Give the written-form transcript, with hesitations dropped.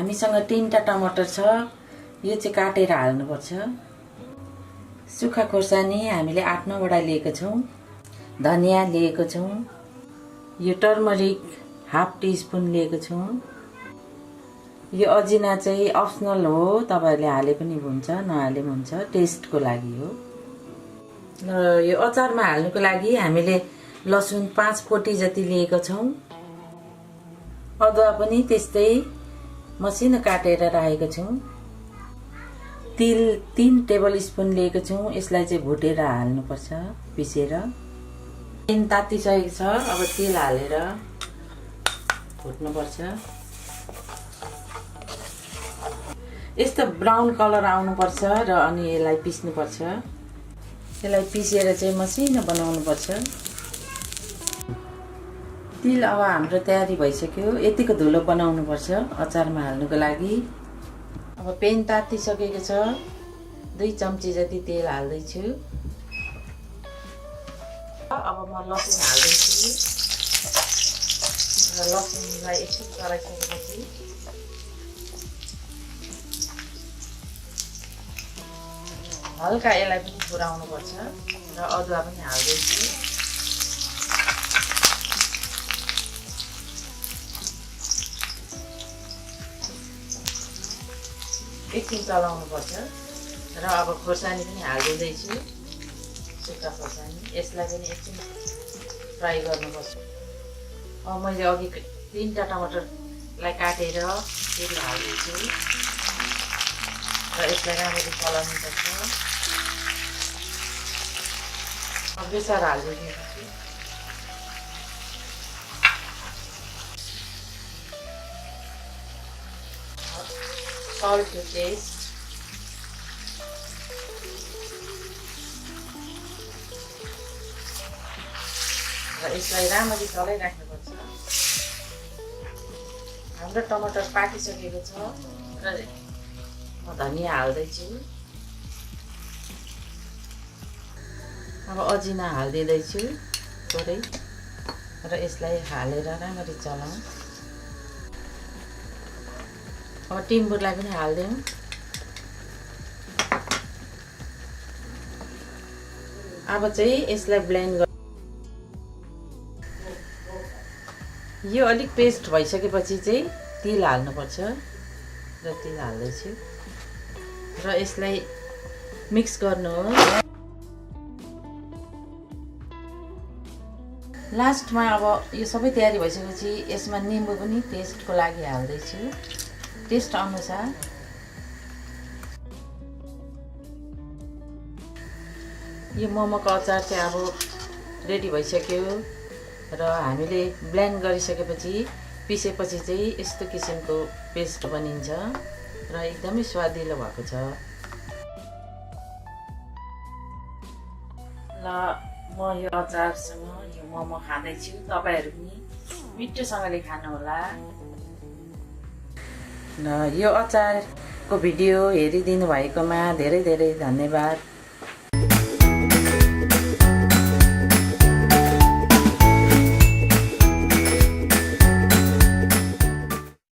हामीसँग 3टा टमाटर छ। यो चाहिँ काटेर हाल्नुपर्छ। सुक्खा खोर्सानी हामीले 8-9 वटा लिएको छौं। धनिया लिएको छौं। यो टर्मरिक हाफ टीस्पून लिएको छौं। यो अजिना चाहिँ अप्सनल हो, तपाईहरुले हाले पनि हुन्छ नहाले पनि हुन्छ, टेस्टको लागि हो। र यो अचारमा हाल्नुको लागि हामीले लसुन 5 पोटी जति लिएको छौं। अदुवा पनि त्यस्तै मसिनो काटेर राखेको छौं। तिल 3 टेबलस्पुन लिएको छौं। यसलाई चाहिँ भुटेर हाल्नुपर्छ, पिसेर। तेल तातिसकेको छ, अब तेल हालेर भुट्नुपर्छ। यस्तो ब्राउन कलर आउनुपर्छ र अनि यसलाई पिस्नुपर्छ। यसलाई पिसेर चाहिँ मसिनो बनाउनुपर्छ। तिल अब हाम्रो तयारी भइसक्यो। यतिको धुलो बनाउनुपर्छ अचारमा हाल्नुको लागि। अब पेन तातिसकेको छ। 2 चम्ची जति तेल हाल्दै छु। अब म लसुन हाल्दै छु। र लसुनलाई एकछिन चलाइसकेपछि हल्का यसलाई पनि पुराउनुपर्छ र अदुवा पनि हाल्दै छु। एकछिन चलाउनुपर्छ र अब खोर्सानी पनि हालिदिँदैछु। सुक्खा खोर्सानी यसलाई पनि एकछिन फ्राई गर्नुपर्छ। अब मैले अघि 3टा टमाटरलाई काटेर फेरि हाल्दैछु र यसलाई राम्ररी चलाउनुपर्छ। अब बेसार हालिदिएपछि salt to taste, र यसलाई राम्ररी चलाइराख्नुपर्छ। हाम्रो टमाटर पाकिसकेको छ र म धनिया हाल्दैछु। अब अजिना हालिदिँदैछु थोरै र यसलाई हालेर राम्ररी चलाऊ। अब टिम्बुरलाई पनि हाल्दिउँ। अब चाहिँ यसलाई ब्लेन्ड गर। यो अलिक पेस्ट भइसकेपछि चाहिँ तिल हाल्नुपर्छ र तिल हाल्दैछु र यसलाई मिक्स गर्नु हो। लास्टमा अब यो सबै तयारी भइसकेपछि यसमा निम्बु पनि टेस्टको लागि हाल्दैछु, टेस्ट अनुसार। यो मोमोको अचार चाहिँ अब रेडी भइसक्यो र हामीले ब्लेन्ड गरिसकेपछि पिसेपछि चाहिँ यस्तो किसिमको पेस्ट बनिन्छ र एकदमै स्वादिलो भएको छ। ल म यो अचारसँग यो मोमो खाँदैछु। तपाईहरु पनि मिठोसँगले खानुहोला। र यो अचारको भिडियो हेरिदिनु भएकोमा धेरै धेरै धन्यवाद।